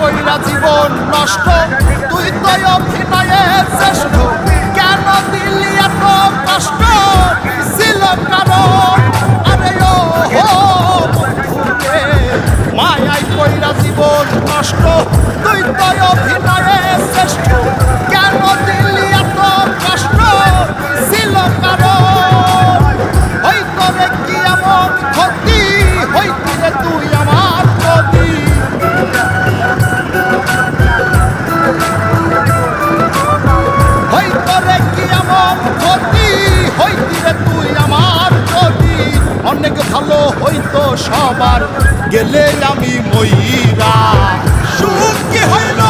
কইরা জীবন নষ্ট, তুই তো অভিনয়ের শ্রেষ্ঠ, কেন দিলি এত কষ্ট ছিল কারণ? আরে ও বন্ধুরে, মায়ায় কইরা জীবন নষ্ট, তুই তো অভিনয়ের শ্রেষ্ঠ, কেন দিলি এত কষ্ট ছিল কারণ? হইতো রে কি এমন ক্ষতি, হইতি রে তুই আমার ক্ষতি। হইতো রে কি এমন ক্ষতি, হইতি রে তুই আমার ক্ষতি। অনেক ভালো হইতো সবার, গেলে আমি ময়রা সুখ কি হইল